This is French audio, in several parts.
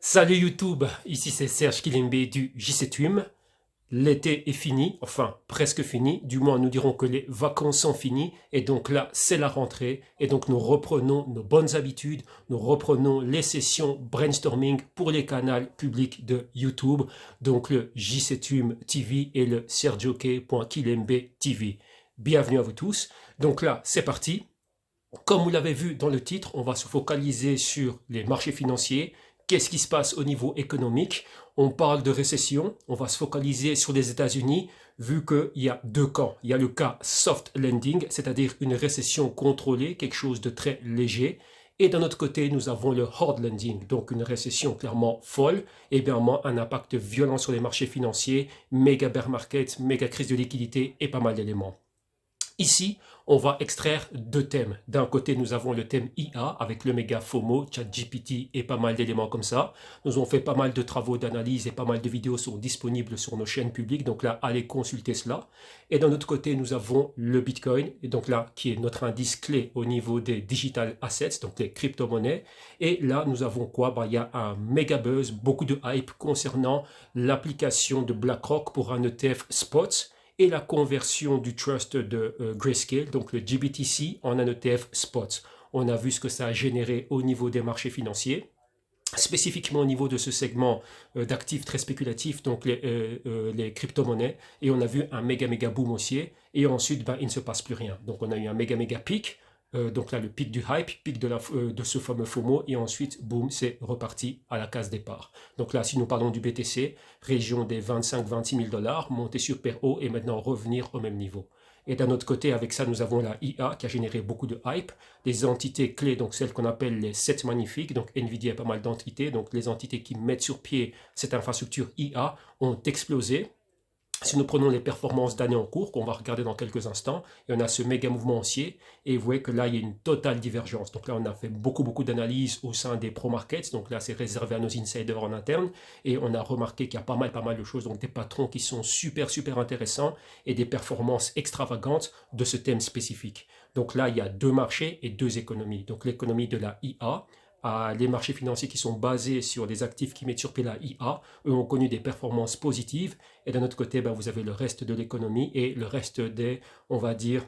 Salut YouTube, ici c'est Serge Kilimbe du JCTUM. L'été est fini, enfin presque fini, du moins nous dirons que les vacances sont finies et donc là c'est la rentrée et donc nous reprenons nos bonnes habitudes, nous reprenons les sessions brainstorming pour les canaux publics de YouTube, donc le JCTUM TV et le sergioke.kilembe TV. Bienvenue à vous tous, donc là c'est parti. Comme vous l'avez vu dans le titre, on va se focaliser sur les marchés financiers. Qu'est-ce qui se passe au niveau économique? On parle de récession, on va se focaliser sur les États-Unis, vu qu'il y a deux camps. Il y a le cas soft landing, c'est-à-dire une récession contrôlée, quelque chose de très léger. Et d'un autre côté, nous avons le hard landing, donc une récession clairement folle, et bien un impact violent sur les marchés financiers, méga bear market, méga crise de liquidité et pas mal d'éléments. Ici, on va extraire deux thèmes. D'un côté, nous avons le thème IA avec le méga FOMO, ChatGPT et pas mal d'éléments comme ça. Nous avons fait pas mal de travaux d'analyse et pas mal de vidéos sont disponibles sur nos chaînes publiques. Donc là, allez consulter cela. Et d'un autre côté, nous avons le Bitcoin, et donc là, qui est notre indice clé au niveau des digital assets, donc les crypto-monnaies. Et là, nous avons quoi? Il y a un méga buzz, beaucoup de hype concernant l'application de BlackRock pour un ETF spot et la conversion du trust de Grayscale, donc le GBTC, en un ETF spot. On a vu ce que ça a généré au niveau des marchés financiers, spécifiquement au niveau de ce segment d'actifs très spéculatifs, donc les crypto-monnaies, et on a vu un méga boom haussier, et ensuite il ne se passe plus rien. Donc on a eu un méga pic, donc là le pic du hype, pic de ce fameux FOMO, et ensuite boum, c'est reparti à la case départ. Donc là, si nous parlons du BTC, région des 25-26 000 dollars, monter super haut et maintenant revenir au même niveau. Et d'un autre côté, avec ça, nous avons la IA qui a généré beaucoup de hype, des entités clés, donc celles qu'on appelle les 7 magnifiques, donc Nvidia a pas mal d'entités, donc les entités qui mettent sur pied cette infrastructure IA ont explosé. Si nous prenons les performances d'année en cours, qu'on va regarder dans quelques instants, et on a ce méga mouvement haussier, et vous voyez que là, il y a une totale divergence. Donc là, on a fait beaucoup d'analyses au sein des pro markets, donc là, c'est réservé à nos insiders en interne, et on a remarqué qu'il y a pas mal de choses, donc des patrons qui sont super intéressants, et des performances extravagantes de ce thème spécifique. Donc là, il y a deux marchés et deux économies. Donc l'économie de la IA, les marchés financiers qui sont basés sur des actifs qui mettent sur pied la IA, eux ont connu des performances positives. Et d'un autre côté, vous avez le reste de l'économie et le reste des, on va dire,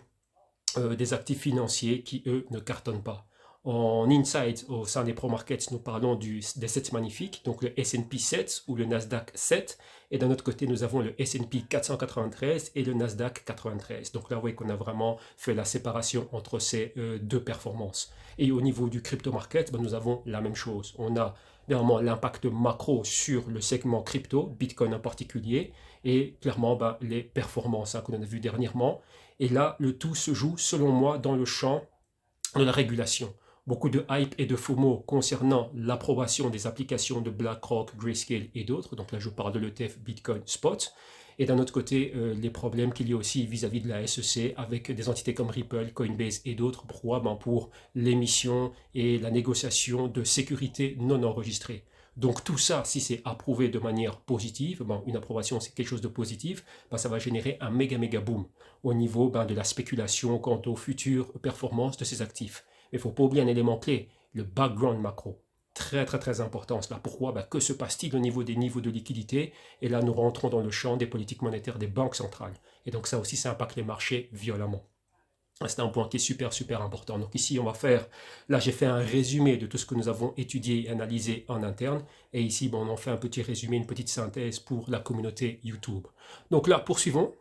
des actifs financiers qui, eux, ne cartonnent pas. En insight, au sein des pro-markets, nous parlons des 7 magnifiques, donc le S&P 7 ou le Nasdaq 7. Et d'un autre côté, nous avons le S&P 493 et le Nasdaq 93. Donc là, vous voyez qu'on a vraiment fait la séparation entre ces deux performances. Et au niveau du crypto market, nous avons la même chose. On a vraiment l'impact macro sur le segment crypto, Bitcoin en particulier, et clairement les performances qu'on a vues dernièrement. Et là, le tout se joue, selon moi, dans le champ de la régulation. Beaucoup de hype et de FOMO concernant l'approbation des applications de BlackRock, Grayscale et d'autres. Donc là, je parle de l'ETF Bitcoin Spot. Et d'un autre côté, les problèmes qu'il y a aussi vis-à-vis de la SEC avec des entités comme Ripple, Coinbase et d'autres pour l'émission et la négociation de sécurité non enregistrée. Donc tout ça, si c'est approuvé de manière positive, une approbation c'est quelque chose de positif, ça va générer un méga boom au niveau de la spéculation quant aux futures performances de ces actifs. Mais il ne faut pas oublier un élément clé, le background macro. Très important cela. Pourquoi? Que se passe-t-il au niveau des niveaux de liquidité? Et là, nous rentrons dans le champ des politiques monétaires des banques centrales. Et donc ça aussi, ça impacte les marchés violemment. C'est un point qui est super important. Donc ici, on va faire, là j'ai fait un résumé de tout ce que nous avons étudié et analysé en interne. Et ici, on en fait un petit résumé, une petite synthèse pour la communauté YouTube. Donc là, poursuivons.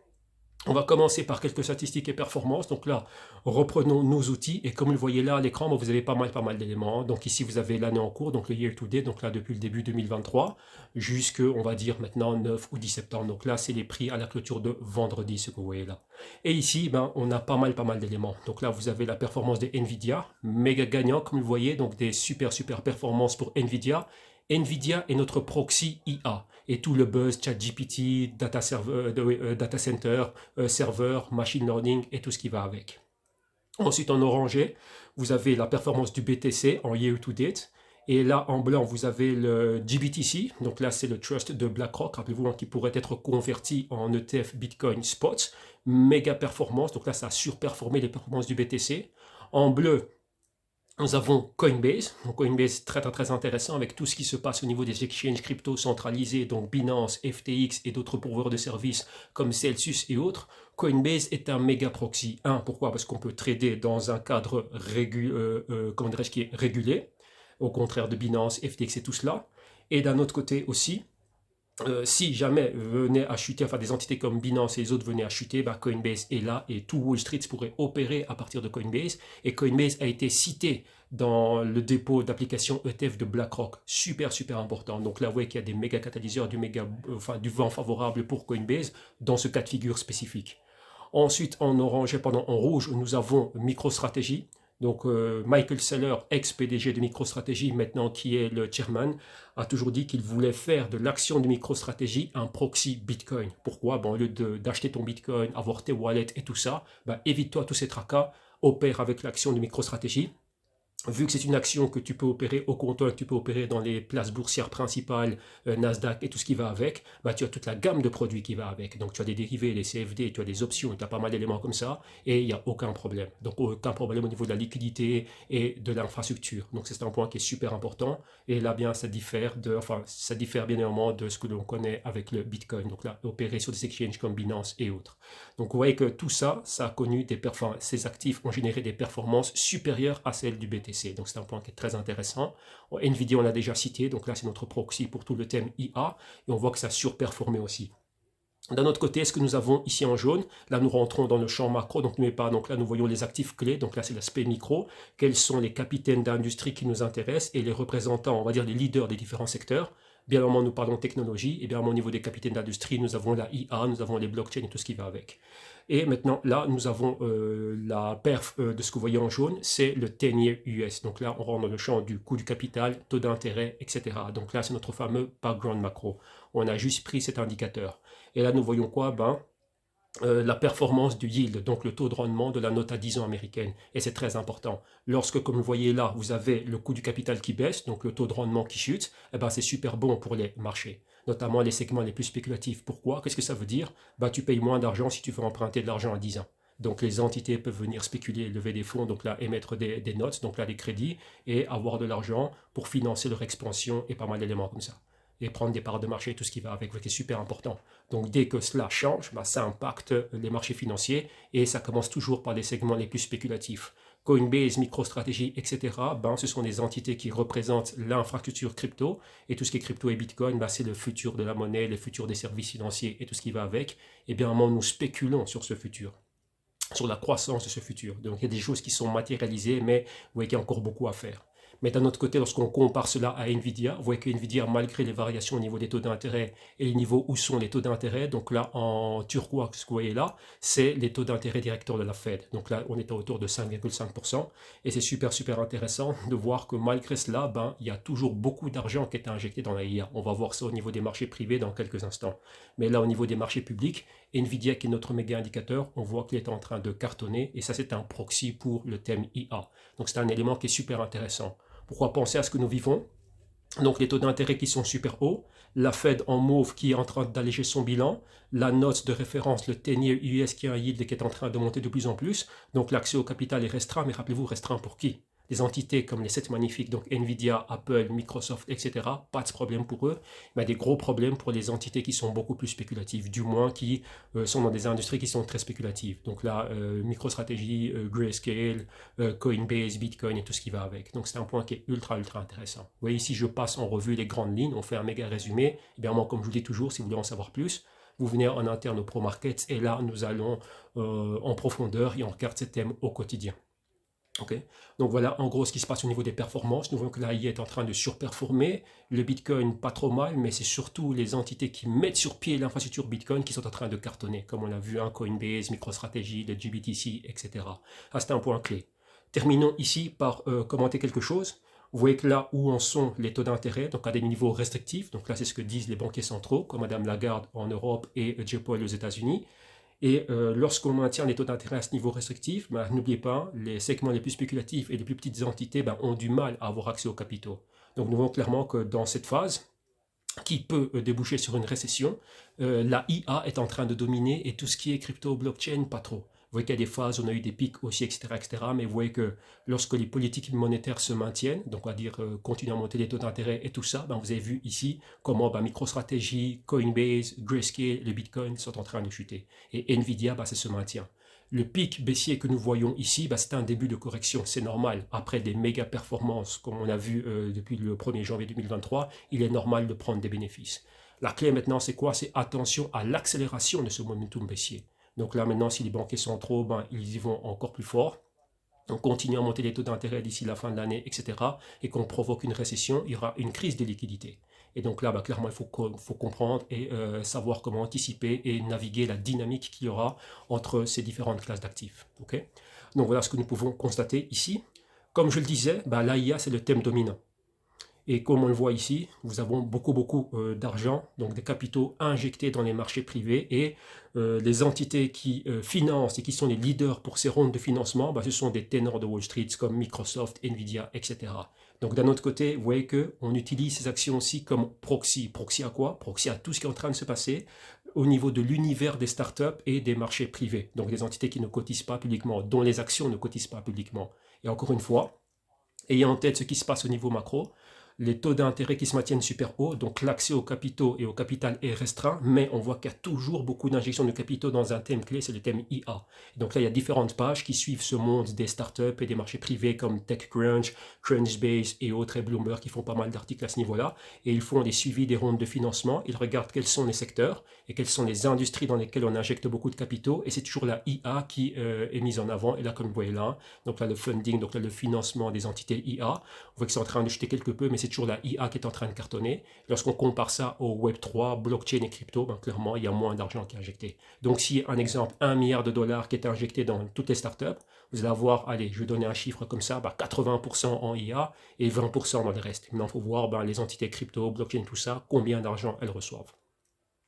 On va commencer par quelques statistiques et performances. Donc là, reprenons nos outils. Et comme vous le voyez là à l'écran, vous avez pas mal d'éléments. Donc ici, vous avez l'année en cours, donc le year to date. Donc là, depuis le début 2023, jusque, on va dire maintenant 9 ou 10 septembre. Donc là, c'est les prix à la clôture de vendredi, ce que vous voyez là. Et ici, on a pas mal d'éléments. Donc là, vous avez la performance des Nvidia, méga gagnant, comme vous le voyez. Donc des super performances pour Nvidia. Nvidia est notre proxy IA et tout le buzz, ChatGPT, data center, serveur, machine learning et tout ce qui va avec. Ensuite, en orangé, vous avez la performance du BTC en year to date. Et là, en blanc, vous avez le GBTC. Donc là, c'est le trust de BlackRock. Rappelez-vous, qui pourrait être converti en ETF Bitcoin Spot. Méga performance. Donc là, ça a surperformé les performances du BTC. En bleu, Nous avons Coinbase. Donc Coinbase, très très très intéressant avec tout ce qui se passe au niveau des exchanges crypto centralisés, donc Binance, FTX et d'autres pourvoyeurs de services comme Celsius et autres. Coinbase est un méga proxy. Pourquoi? Parce qu'on peut trader dans un cadre qui est régulé, au contraire de Binance, FTX et tout cela. Et d'un autre côté aussi, si jamais venait à chuter, enfin des entités comme Binance et les autres venaient à chuter, bah Coinbase est là et tout Wall Street pourrait opérer à partir de Coinbase. Et Coinbase a été cité dans le dépôt d'applications ETF de BlackRock. Super, super important. Donc là, vous voyez qu'il y a des méga catalyseurs, du vent favorable pour Coinbase dans ce cas de figure spécifique. Ensuite, en orange, en rouge, nous avons MicroStrategy. Donc Michael Saylor, ex-PDG de MicroStrategy, maintenant qui est le chairman, a toujours dit qu'il voulait faire de l'action de MicroStrategy un proxy Bitcoin. Pourquoi? Au lieu d'acheter ton Bitcoin, avoir tes wallets et tout ça, évite-toi tous ces tracas, opère avec l'action de MicroStrategy. Vu que c'est une action que tu peux opérer au compteur, que tu peux opérer dans les places boursières principales, Nasdaq et tout ce qui va avec, tu as toute la gamme de produits qui va avec. Donc tu as des dérivés, des CFD, tu as des options, tu as pas mal d'éléments comme ça, et il n'y a aucun problème. Donc aucun problème au niveau de la liquidité et de l'infrastructure. Donc c'est un point qui est super important. Et là, ça diffère bien évidemment de ce que l'on connaît avec le Bitcoin. Donc là, opérer sur des exchanges comme Binance et autres. Donc vous voyez que tout ça, ça a connu ces actifs ont généré des performances supérieures à celles du BTC. Donc c'est un point qui est très intéressant. Nvidia, on l'a déjà cité, donc là c'est notre proxy pour tout le thème IA, et on voit que ça a surperformé aussi. D'un autre côté, ce que nous avons ici en jaune, là nous rentrons dans le champ macro, donc là nous voyons les actifs clés, donc là c'est l'aspect micro, quels sont les capitaines d'industrie qui nous intéressent et les représentants, on va dire les leaders des différents secteurs. Bien évidemment, nous parlons technologie, et bien au niveau des capitaines d'industrie, nous avons la IA, nous avons les blockchains et tout ce qui va avec. Et maintenant, là, nous avons la perf de ce que vous voyez en jaune, c'est le 10-year US. Donc là, on rentre dans le champ du coût du capital, taux d'intérêt, etc. Donc là, c'est notre fameux background macro. On a juste pris cet indicateur. Et là, nous voyons quoi? La performance du yield, donc le taux de rendement de la note à 10 ans américaine. Et c'est très important. Lorsque, comme vous voyez là, vous avez le coût du capital qui baisse, donc le taux de rendement qui chute, c'est super bon pour les marchés, notamment les segments les plus spéculatifs. Pourquoi? Qu'est-ce que ça veut dire? Tu payes moins d'argent si tu veux emprunter de l'argent à 10 ans. Donc les entités peuvent venir spéculer, lever des fonds, donc là émettre des notes, donc là des crédits, et avoir de l'argent pour financer leur expansion et pas mal d'éléments comme ça. Et prendre des parts de marché, tout ce qui va avec, qui est super important. Donc dès que cela change, ça impacte les marchés financiers et ça commence toujours par les segments les plus spéculatifs. Coinbase, MicroStrategy, etc., ce sont des entités qui représentent l'infrastructure crypto et tout ce qui est crypto et Bitcoin, c'est le futur de la monnaie, le futur des services financiers et tout ce qui va avec. Et bien, nous spéculons sur ce futur, sur la croissance de ce futur. Donc il y a des choses qui sont matérialisées, mais vous voyez qu'il y a encore beaucoup à faire. Mais d'un autre côté, lorsqu'on compare cela à Nvidia, vous voyez que Nvidia, malgré les variations au niveau des taux d'intérêt et les niveaux où sont les taux d'intérêt, donc là en turquoise, ce que vous voyez là, c'est les taux d'intérêt directeurs de la Fed. Donc là, on est autour de 5,5%. Et c'est super, super intéressant de voir que malgré cela, il y a toujours beaucoup d'argent qui est injecté dans la IA. On va voir ça au niveau des marchés privés dans quelques instants. Mais là, au niveau des marchés publics, Nvidia, qui est notre méga indicateur, on voit qu'il est en train de cartonner. Et ça, c'est un proxy pour le thème IA. Donc c'est un élément qui est super intéressant. Pourquoi penser à ce que nous vivons? Donc les taux d'intérêt qui sont super hauts, la Fed en mauve qui est en train d'alléger son bilan, la note de référence, le 10-year US qui a un yield qui est en train de monter de plus en plus, donc l'accès au capital est restreint, mais rappelez-vous, restreint pour qui? Des entités comme les 7 magnifiques, donc Nvidia, Apple, Microsoft, etc., pas de problème pour eux, mais des gros problèmes pour les entités qui sont beaucoup plus spéculatives, du moins qui sont dans des industries qui sont très spéculatives. Donc là, MicroStrategy, Grayscale, Coinbase, Bitcoin et tout ce qui va avec. Donc c'est un point qui est ultra, ultra intéressant. Vous voyez ici, je passe en revue les grandes lignes, on fait un méga résumé. Et bien moi, comme je vous dis toujours, si vous voulez en savoir plus, vous venez en interne au Pro Markets et là, nous allons en profondeur et on regarde ces thèmes au quotidien. Okay. Donc voilà en gros ce qui se passe au niveau des performances. Nous voyons que l'AI est en train de surperformer, le Bitcoin pas trop mal, mais c'est surtout les entités qui mettent sur pied l'infrastructure Bitcoin qui sont en train de cartonner, comme on l'a vu, Coinbase, MicroStrategy, le GBTC, etc. C'est un point clé. Terminons ici par commenter quelque chose. Vous voyez que là où en sont les taux d'intérêt, donc à des niveaux restrictifs, donc là c'est ce que disent les banquiers centraux, comme Madame Lagarde en Europe et Jay Powell aux États-Unis. Et lorsqu'on maintient les taux d'intérêt à ce niveau restrictif, n'oubliez pas, les segments les plus spéculatifs et les plus petites entités ont du mal à avoir accès aux capitaux. Donc nous voyons clairement que dans cette phase, qui peut déboucher sur une récession, la IA est en train de dominer et tout ce qui est crypto, blockchain, pas trop. voyez qu'il y a des phases, on a eu des pics aussi, etc., etc. Mais vous voyez que lorsque les politiques monétaires se maintiennent, donc on va dire continuer à monter les taux d'intérêt et tout ça, ben, vous avez vu ici comment MicroStrategy, Coinbase, Grayscale, les bitcoins sont en train de chuter. Et Nvidia, ben, ça se maintient. Le pic baissier que nous voyons ici, bah, c'est un début de correction, c'est normal. Après des méga performances, comme on a vu depuis le 1er janvier 2023, il est normal de prendre des bénéfices. La clé maintenant, c'est quoi? C'est attention à l'accélération de ce momentum baissier. Donc là, maintenant, si les banquiers sont trop, ben, ils y vont encore plus fort. On continue à monter les taux d'intérêt d'ici la fin de l'année, etc. Et qu'on provoque une récession, il y aura une crise de liquidité. Et donc là, bah, clairement, il faut comprendre et savoir comment anticiper et naviguer la dynamique qu'il y aura entre ces différentes classes d'actifs. Okay, donc voilà ce que nous pouvons constater ici. Comme je le disais, bah, l'AIA, c'est le thème dominant. Et comme on le voit ici, nous avons beaucoup d'argent, donc des capitaux injectés dans les marchés privés et les entités qui financent et qui sont les leaders pour ces rondes de financement, bah, ce sont des ténors de Wall Street comme Microsoft, Nvidia, etc. Donc d'un autre côté, vous voyez qu'on utilise ces actions aussi comme proxy. Proxy à quoi? Proxy à tout ce qui est en train de se passer au niveau de l'univers des startups et des marchés privés. Donc des entités qui ne cotisent pas publiquement, dont les actions ne cotisent pas publiquement. Et encore une fois, ayant en tête ce qui se passe au niveau macro, les taux d'intérêt qui se maintiennent super hauts, donc l'accès aux capitaux et au capital est restreint, mais on voit qu'il y a toujours beaucoup d'injections de capitaux dans un thème clé, c'est le thème IA. Donc là, il y a différentes pages qui suivent ce monde des startups et des marchés privés comme TechCrunch, Crunchbase et autres, et Bloomberg qui font pas mal d'articles à ce niveau-là, et ils font des suivis des rondes de financement, ils regardent quels sont les secteurs et quelles sont les industries dans lesquelles on injecte beaucoup de capitaux, et c'est toujours la IA qui est mise en avant, et là, comme vous voyez là, donc là, le funding, donc là, le financement des entités IA, on voit que c'est en train de chuter quelque peu, mais c'est toujours la IA qui est en train de cartonner. Lorsqu'on compare ça au Web3, blockchain et crypto, ben clairement, il y a moins d'argent qui est injecté. Donc, si, un exemple, 1 milliard de dollars qui est injecté dans toutes les startups, vous allez avoir, allez, je vais donner un chiffre comme ça, ben 80% en IA et 20% dans le reste. Maintenant, il faut voir ben, les entités crypto, blockchain, tout ça, combien d'argent elles reçoivent.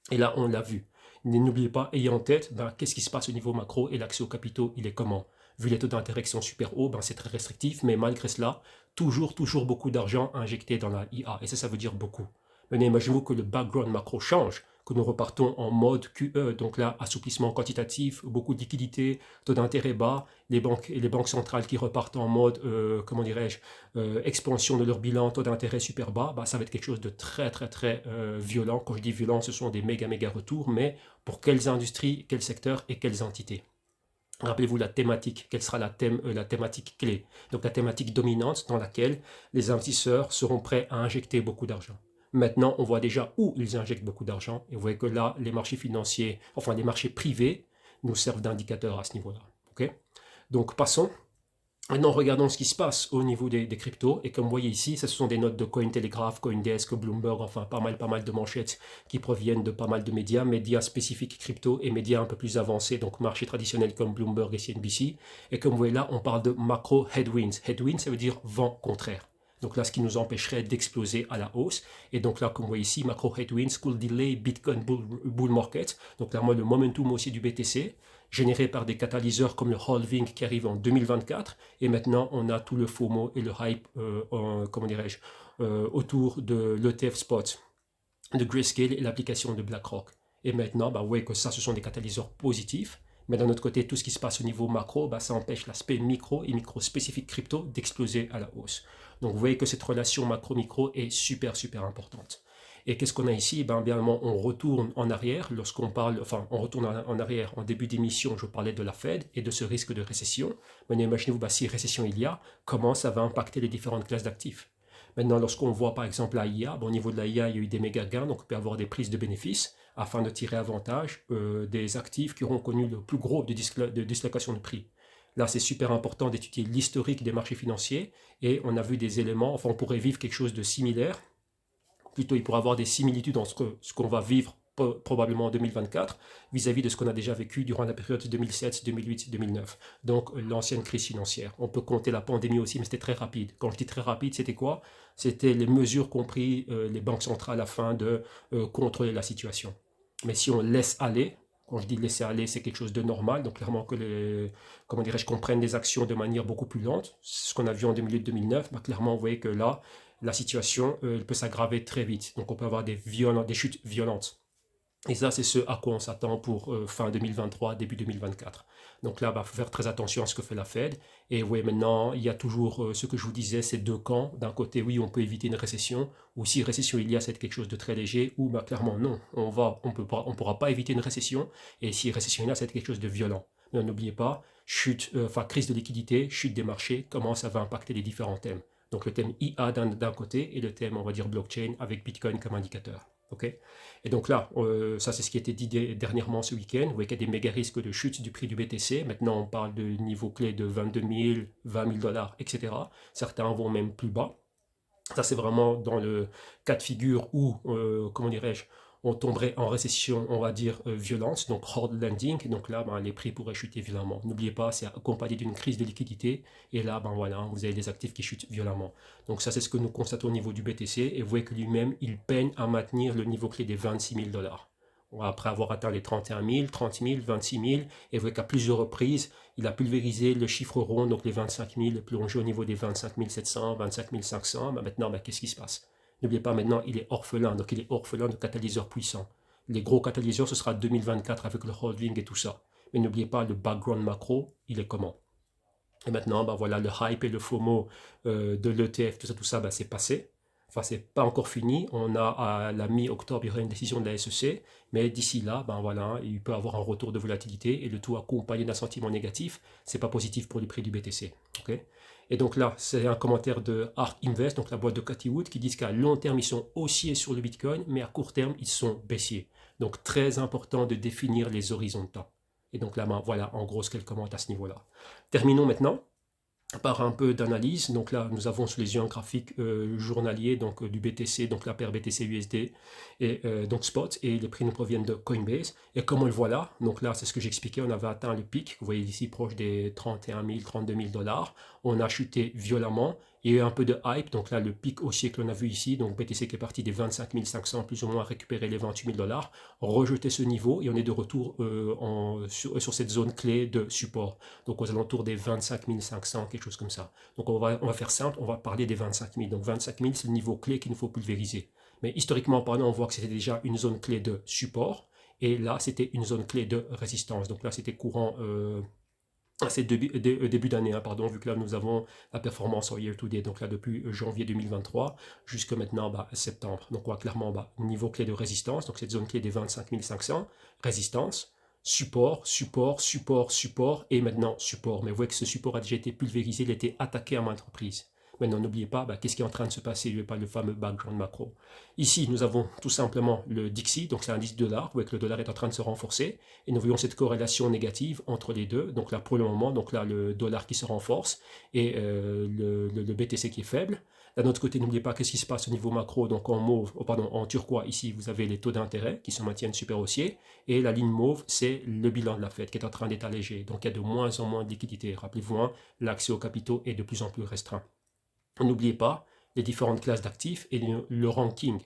Et là, on l'a vu. N'oubliez pas, ayez en tête, ben, qu'est-ce qui se passe au niveau macro et l'accès aux capitaux, il est comment? Vu les taux d'intérêt qui sont super hauts, ben, c'est très restrictif, mais malgré cela, toujours beaucoup d'argent injecté dans la IA. Et ça veut dire beaucoup. Maintenant, imaginez-vous que le background macro change, que nous repartons en mode QE, donc là, assouplissement quantitatif, beaucoup de liquidités, taux d'intérêt bas, les banques centrales qui repartent en mode, comment dirais-je, expansion de leur bilan, taux d'intérêt super bas, bah, ça va être quelque chose de très violent. Quand je dis violent, ce sont des méga retours, mais pour quelles industries, quels secteurs et quelles entités? Rappelez-vous la thématique, quelle sera la thématique clé, donc la thématique dominante dans laquelle les investisseurs seront prêts à injecter beaucoup d'argent. Maintenant, on voit déjà où ils injectent beaucoup d'argent, et vous voyez que là, les marchés financiers, enfin les marchés privés, nous servent d'indicateur à ce niveau-là. Okay, donc passons. Maintenant, regardons ce qui se passe au niveau des cryptos. Et comme vous voyez ici, ce sont des notes de Cointelegraph, Coindesk, Bloomberg, enfin pas mal de manchettes qui proviennent de pas mal de médias spécifiques crypto et médias un peu plus avancés, donc marchés traditionnels comme Bloomberg et CNBC. Et comme vous voyez là, on parle de macro headwinds. Headwinds, ça veut dire vent contraire. Donc là, ce qui nous empêcherait d'exploser à la hausse. Et donc là, comme vous voyez ici, macro headwinds could delay Bitcoin bull market. Donc clairement, le momentum aussi du BTC, généré par des catalyseurs comme le halving qui arrive en 2024. Et maintenant, on a tout le FOMO et le hype, comment dirais-je, autour de l'ETF spot, de Grayscale et l'application de BlackRock. Et maintenant, bah, vous voyez que ça, ce sont des catalyseurs positifs. Mais d'un autre côté, tout ce qui se passe au niveau macro, bah, ça empêche l'aspect micro et micro spécifique crypto d'exploser à la hausse. Donc vous voyez que cette relation macro-micro est super importante. Et qu'est-ce qu'on a ici? Ben, bien évidemment, on retourne en arrière lorsqu'on parle, enfin, on retourne en arrière. En début d'émission, je parlais de la Fed et de ce risque de récession. Maintenant, imaginez-vous, bah, si récession il y a, comment ça va impacter les différentes classes d'actifs? Maintenant, lorsqu'on voit par exemple la IA, bon, au niveau de la IA, il y a eu des méga gains, donc on peut avoir des prises de bénéfices afin de tirer avantage des actifs qui auront connu le plus gros de dislocation de prix. Là, c'est super important d'étudier l'historique des marchés financiers et on a vu des éléments, enfin on pourrait vivre quelque chose de similaire, plutôt il pourrait avoir des similitudes entre ce qu'on va vivre probablement en 2024 vis-à-vis de ce qu'on a déjà vécu durant la période 2007, 2008, 2009. Donc l'ancienne crise financière. On peut compter la pandémie aussi, mais c'était très rapide. Quand je dis très rapide, c'était quoi? C'était les mesures qu'ont pris les banques centrales afin de contrôler la situation. Mais si on laisse aller, quand je dis laisser aller, c'est quelque chose de normal. Donc clairement que comment dirais-je, qu'on prenne des actions de manière beaucoup plus lente. Ce qu'on a vu en 2008-2009, bah, clairement, vous voyez que là, la situation peut s'aggraver très vite. Donc on peut avoir des chutes violentes. Et ça, c'est ce à quoi on s'attend pour fin 2023, début 2024. Donc là, il faut faire très attention à ce que fait la Fed. Et oui, maintenant, il y a toujours ce que je vous disais, ces deux camps. D'un côté, oui, on peut éviter une récession, ou si récession il y a, c'est quelque chose de très léger, ou clairement, non, on pourra pas éviter une récession, et si récession il y a, c'est quelque chose de violent. Mais n'oubliez pas, crise de liquidité, chute des marchés, comment ça va impacter les différents thèmes. Donc le thème IA d'un côté, et le thème, on va dire, blockchain, avec Bitcoin comme indicateur. OK. Et donc là, ça c'est ce qui a été dit dernièrement ce week-end. Vous voyez qu'il y a des méga risques de chute du prix du BTC. Maintenant, on parle de niveau clé de 22 000, 20 000 dollars, etc. Certains vont même plus bas. Ça, c'est vraiment dans le cas de figure où, comment dirais-je, on tomberait en récession, on va dire, violente, donc hard landing. Donc là, les prix pourraient chuter violemment. N'oubliez pas, c'est accompagné d'une crise de liquidité. Et là, voilà, vous avez des actifs qui chutent violemment. Donc ça, c'est ce que nous constatons au niveau du BTC. Et vous voyez que lui-même, il peine à maintenir le niveau clé des 26 000 dollars. Après avoir atteint les 31 000, 30 000, 26 000, et vous voyez qu'à plusieurs reprises, il a pulvérisé le chiffre rond, donc les 25 000, plongé au niveau des 25 700, 25 500. Maintenant, qu'est-ce qui se passe? N'oubliez pas, maintenant, il est orphelin, donc il est orphelin de catalyseurs puissants. Les gros catalyseurs, ce sera 2024 avec le holding et tout ça. Mais n'oubliez pas, le background macro, il est comment? Et maintenant, voilà, le hype et le FOMO de l'ETF, tout ça, c'est passé. Enfin, c'est pas encore fini. On a à la mi-octobre, il y aura une décision de la SEC, mais d'ici là, voilà, il peut avoir un retour de volatilité et le tout accompagné d'un sentiment négatif. C'est pas positif pour les prix du BTC. Okay. Et donc là, c'est un commentaire de ARK Invest, donc la boîte de Cathy Wood, qui disent qu'à long terme, ils sont haussiers sur le Bitcoin, mais à court terme, ils sont baissiers. Donc très important de définir les horizons de temps. Et donc là, voilà en gros ce qu'elle commente à ce niveau-là. Terminons maintenant par un peu d'analyse. Donc là, nous avons sous les yeux un graphique journalier donc du BTC, donc la paire BTC USD et donc spot, et les prix nous proviennent de Coinbase. Et comme on le voit là, donc là, c'est ce que j'expliquais, on avait atteint le pic, vous voyez ici proche des 31 000, 32 000 dollars. On a chuté violemment. Il y a eu un peu de hype, donc là, le pic haussier que l'on a vu ici, donc BTC qui est parti des 25 500, plus ou moins, récupérer les 28 000 dollars, rejeter ce niveau, et on est de retour sur cette zone clé de support, donc aux alentours des 25 500, quelque chose comme ça. Donc on va faire simple, on va parler des 25 000. Donc 25 000, c'est le niveau clé qu'il nous faut pulvériser. Mais historiquement parlant, on voit que c'était déjà une zone clé de support, et là, c'était une zone clé de résistance. Donc là, c'était courant... c'est début d'année, pardon, vu que là nous avons la performance en year to date, donc là depuis janvier 2023 jusqu'à maintenant septembre. Donc on voit clairement niveau clé de résistance, donc cette zone clé des 25 500, résistance, support, support, support, support, et maintenant support. Mais vous voyez que ce support a déjà été pulvérisé, il a été attaqué à maintes reprises. Maintenant, n'oubliez pas, qu'est-ce qui est en train de se passer, pas le fameux background macro. Ici, nous avons tout simplement le Dixie, donc c'est l'indice dollar, vous voyez que le dollar est en train de se renforcer, et nous voyons cette corrélation négative entre les deux. Donc là, pour le moment, donc là, le dollar qui se renforce, et le BTC qui est faible. D'un autre côté, n'oubliez pas qu'est-ce qui se passe au niveau macro, donc en mauve, en turquois, ici, vous avez les taux d'intérêt qui se maintiennent super haussiers, et la ligne mauve, c'est le bilan de la Fed qui est en train d'être allégé. Donc il y a de moins en moins de liquidités. Rappelez-vous, l'accès aux capitaux est de plus en plus restreint. N'oubliez pas les différentes classes d'actifs et le ranking.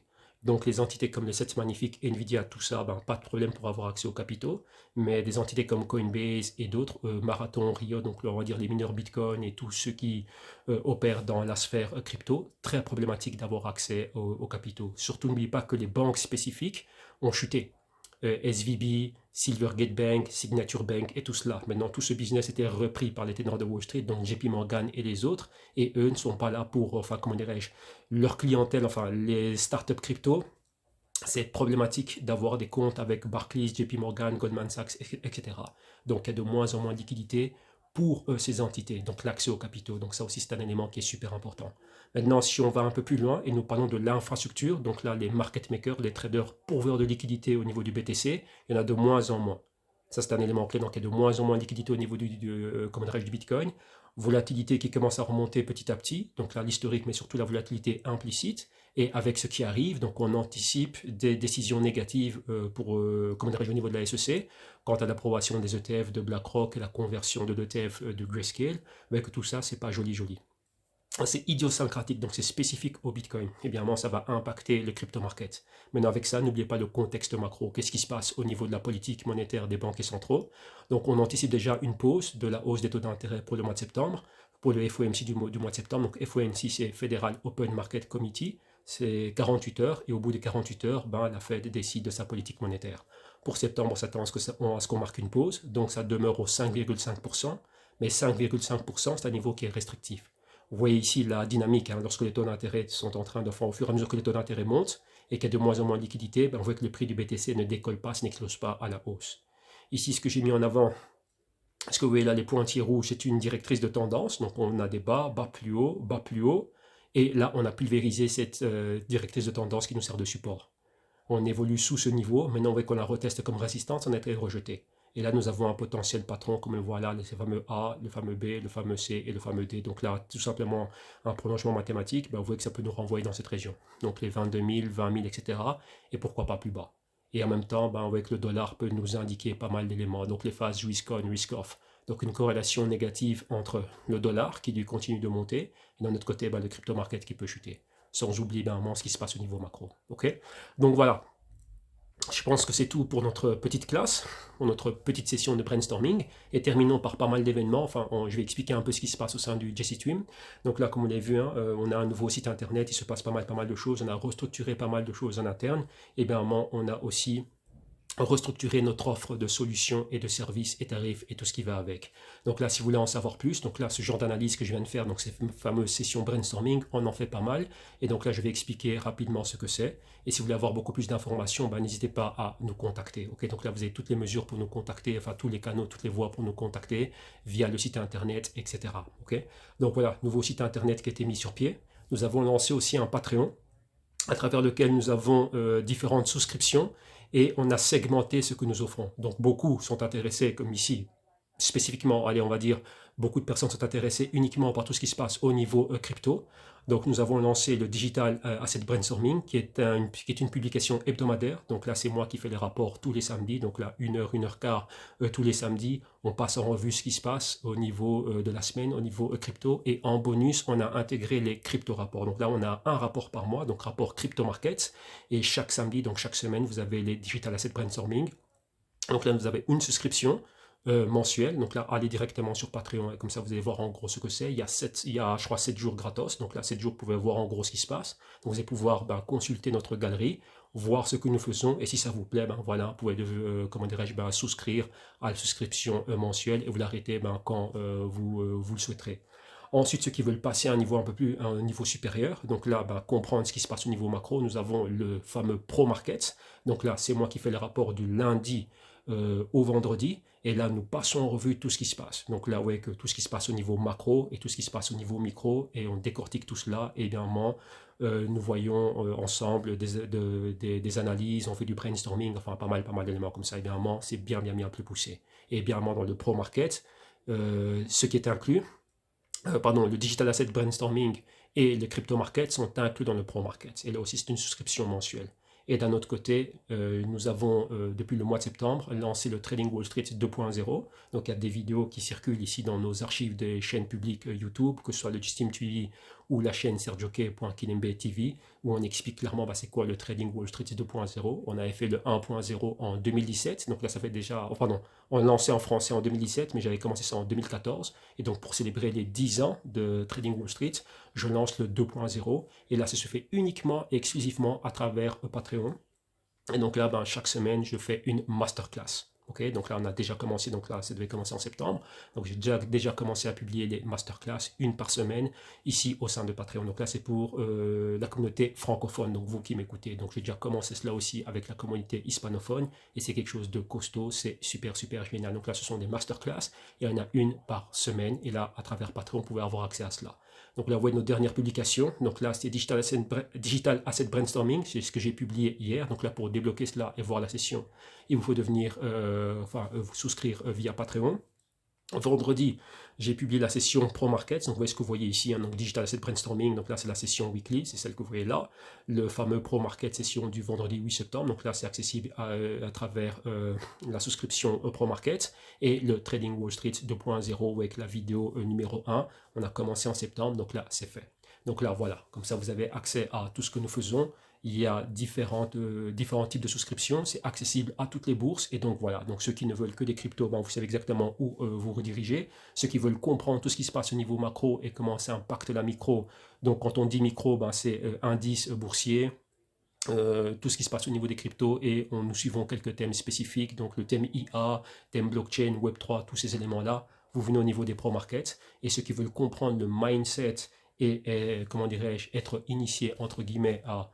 Donc les entités comme les 7 magnifiques, Nvidia, tout ça, pas de problème pour avoir accès aux capitaux. Mais des entités comme Coinbase et d'autres, Marathon, Rio, donc on va dire les mineurs Bitcoin et tous ceux qui opèrent dans la sphère crypto, très problématique d'avoir accès aux capitaux. Surtout n'oubliez pas que les banques spécifiques ont chuté. SVB, Silvergate Bank, Signature Bank et tout cela. Maintenant, tout ce business était repris par les ténors de Wall Street, donc JP Morgan et les autres, et eux ne sont pas là pour, comment dirais-je, leur clientèle, les startups crypto. C'est problématique d'avoir des comptes avec Barclays, JP Morgan, Goldman Sachs, etc. Donc, il y a de moins en moins de liquidités pour ces entités, donc l'accès aux capitaux. Donc ça aussi, c'est un élément qui est super important. Maintenant, si on va un peu plus loin et nous parlons de l'infrastructure, donc là, les market makers, les traders pourveurs de liquidités au niveau du BTC, il y en a de moins en moins. Ça, c'est un élément clé. Donc, il y a de moins en moins de liquidités au niveau du Bitcoin. Volatilité qui commence à remonter petit à petit. Donc là, l'historique, mais surtout la volatilité implicite. Et avec ce qui arrive, donc on anticipe des décisions négatives au niveau de la SEC, quant à l'approbation des ETF de BlackRock et la conversion de l'ETF de Grayscale, mais que tout ça, c'est pas joli. C'est idiosyncratique, donc c'est spécifique au Bitcoin. Évidemment, ça va impacter le crypto market. Maintenant, avec ça, n'oubliez pas le contexte macro. Qu'est-ce qui se passe au niveau de la politique monétaire des banquiers centraux? Donc, on anticipe déjà une pause de la hausse des taux d'intérêt pour le mois de septembre, pour le FOMC du mois de septembre. Donc, FOMC, c'est Federal Open Market Committee. c'est 48 heures, et au bout des 48 heures, ben, la Fed décide de sa politique monétaire. Pour septembre, on s'attend à ce qu'on marque une pause, donc ça demeure au 5,5%, mais 5,5%, c'est un niveau qui est restrictif. Vous voyez ici la dynamique, hein, lorsque les taux d'intérêt sont en train de faire, au fur et à mesure que les taux d'intérêt montent, et qu'il y a de moins en moins de liquidités, ben, on voit que le prix du BTC ne décolle pas, n'explose pas à la hausse. Ici, ce que j'ai mis en avant, ce que vous voyez là, les pointillés rouges, c'est une directrice de tendance, donc on a des bas, bas plus haut, et là, on a pulvérisé cette directrice de tendance qui nous sert de support. On évolue sous ce niveau. Maintenant, on voit qu'on la reteste comme résistance, on a été rejeté. Et là, nous avons un potentiel patron, comme on le voit là, les fameux A, le fameux B, le fameux C et le fameux D. Donc là, tout simplement, un prolongement mathématique, ben, vous voyez que ça peut nous renvoyer dans cette région. Donc les 22 000, 20 000, etc. Et pourquoi pas plus bas. Et en même temps, ben, on voit que le dollar peut nous indiquer pas mal d'éléments. Donc les phases risk-on, risk-off. Donc une corrélation négative entre le dollar qui lui continue de monter et d'un autre côté, ben, le crypto market qui peut chuter. Sans oublier bien ce qui se passe au niveau macro. Okay, donc voilà. Je pense que c'est tout pour notre petite classe, pour notre petite session de brainstorming. Et terminons par pas mal d'événements. Enfin, je vais expliquer un peu ce qui se passe au sein du JCTume. Donc là, comme vous l'avez vu, hein, on a un nouveau site internet. Il se passe pas mal de choses. On a restructuré pas mal de choses en interne. Et bien, on a aussi restructurer notre offre de solutions et de services et tarifs et tout ce qui va avec. Donc là, si vous voulez en savoir plus, donc là, ce genre d'analyse que je viens de faire, donc ces fameuses sessions brainstorming, on en fait pas mal. Et donc là, je vais expliquer rapidement ce que c'est. Et si vous voulez avoir beaucoup plus d'informations, ben, n'hésitez pas à nous contacter. Okay, donc là, vous avez toutes les mesures pour nous contacter, enfin tous les canaux, toutes les voies pour nous contacter via le site internet, etc. Okay, donc voilà, nouveau site internet qui a été mis sur pied. Nous avons lancé aussi un Patreon à travers lequel nous avons différentes souscriptions et on a segmenté ce que nous offrons. Donc beaucoup sont intéressés, comme ici, spécifiquement, allez, on va dire, beaucoup de personnes sont intéressées uniquement par tout ce qui se passe au niveau crypto. Donc nous avons lancé le Digital Asset Brainstorming, qui est une publication hebdomadaire. Donc là, c'est moi qui fais les rapports tous les samedis. Donc là, 1 heure, 1 heure quart tous les samedis. On passe en revue ce qui se passe au niveau de la semaine, au niveau crypto. Et en bonus, on a intégré les crypto-rapports. Donc là, on a un rapport par mois, donc rapport crypto markets. Et chaque samedi, donc chaque semaine, vous avez les Digital Asset Brainstorming. Donc là, vous avez une souscription mensuel. Donc là, allez directement sur Patreon et comme ça, vous allez voir en gros ce que c'est. Il y a, je crois, 7 jours gratos. Donc là, 7 jours, vous pouvez voir en gros ce qui se passe. Donc vous allez pouvoir consulter notre galerie, voir ce que nous faisons et si ça vous plaît, voilà, vous pouvez, comment dirais-je, souscrire à la souscription mensuelle et vous l'arrêtez quand vous le souhaiterez. Ensuite, ceux qui veulent passer à un niveau supérieur, donc là, comprendre ce qui se passe au niveau macro, nous avons le fameux Pro Market. Donc là, c'est moi qui fais le rapport du lundi au vendredi. Et là, nous passons en revue tout ce qui se passe. Donc là, vous voyez que tout ce qui se passe au niveau macro et tout ce qui se passe au niveau micro, et on décortique tout cela. Et évidemment, nous voyons ensemble des analyses, on fait du brainstorming, enfin pas mal d'éléments comme ça. Évidemment, c'est bien plus poussé. Et évidemment, dans le Pro Market, ce qui est inclus, le Digital Asset Brainstorming et le Crypto Market sont inclus dans le Pro Market. Et là aussi, c'est une souscription mensuelle. Et d'un autre côté, nous avons, depuis le mois de septembre, lancé le Trading Wall Street 2.0. Donc, il y a des vidéos qui circulent ici dans nos archives des chaînes publiques YouTube, que ce soit le Justin TV ou la chaîne sergioke.kilembe TV, où on explique clairement c'est quoi le Trading Wall Street 2.0. On avait fait le 1.0 en 2017. Donc là, ça fait déjà... on l'a lancé en français en 2017, mais j'avais commencé ça en 2014. Et donc, pour célébrer les 10 ans de Trading Wall Street, je lance le 2.0. Et là, ça se fait uniquement et exclusivement à travers Patreon. Et donc là, chaque semaine, je fais une masterclass. Okay, donc là, on a déjà commencé, donc là, ça devait commencer en septembre. Donc j'ai déjà commencé à publier les masterclass, une par semaine, ici au sein de Patreon. Donc là, c'est pour la communauté francophone, donc vous qui m'écoutez. Donc j'ai déjà commencé cela aussi avec la communauté hispanophone, et c'est quelque chose de costaud, c'est super génial. Donc là, ce sont des masterclass, et il y en a une par semaine, et là, à travers Patreon, vous pouvez avoir accès à cela. Donc là, vous voyez nos dernières publications. Donc là, c'est Digital Asset Brainstorming, c'est ce que j'ai publié hier. Donc là, pour débloquer cela et voir la session, il vous faut devenir, vous souscrire via Patreon. Vendredi, j'ai publié la session Pro Market, donc vous voyez ce que vous voyez ici, donc Digital Asset Brainstorming, donc là c'est la session weekly, c'est celle que vous voyez là, le fameux Pro Market session du vendredi 8 septembre, donc là c'est accessible à travers la souscription Pro Market, et le Trading Wall Street 2.0 avec la vidéo numéro 1, on a commencé en septembre, donc là c'est fait. Donc là voilà, comme ça vous avez accès à tout ce que nous faisons. il y a différents types de souscriptions, c'est accessible à toutes les bourses, et donc voilà, donc ceux qui ne veulent que des cryptos, ben, vous savez exactement où vous rediriger. Ceux qui veulent comprendre tout ce qui se passe au niveau macro et comment ça impacte la micro, donc quand on dit micro, ben, c'est indice boursier, tout ce qui se passe au niveau des cryptos, et nous suivons quelques thèmes spécifiques, donc le thème IA, thème blockchain, Web3, tous ces éléments-là. Vous venez au niveau des pro markets, et ceux qui veulent comprendre le mindset et comment dirais-je, être initié entre guillemets à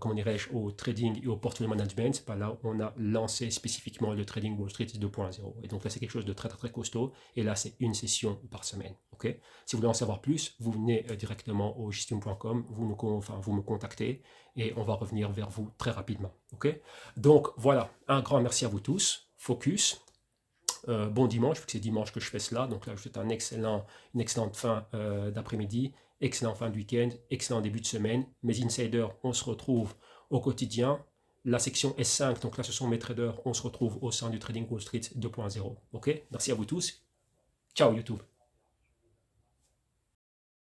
comment dirais-je, au trading et au portfolio management, ben là on a lancé spécifiquement le Trading Wall Street 2.0, et donc là c'est quelque chose de très très très costaud, et là c'est une session par semaine. Ok, si vous voulez en savoir plus, vous venez directement au gistium.com, vous me contactez, et on va revenir vers vous très rapidement. Ok, donc voilà, un grand merci à vous tous. Focus. Bon dimanche, vu que c'est dimanche que je fais cela. Donc là, je vous souhaite une excellente fin d'après-midi, excellent fin de week-end, excellent début de semaine. Mes insiders, on se retrouve au quotidien. La section S5, donc là, ce sont mes traders. On se retrouve au sein du Trading Wall Street 2.0. Ok, merci à vous tous. Ciao YouTube.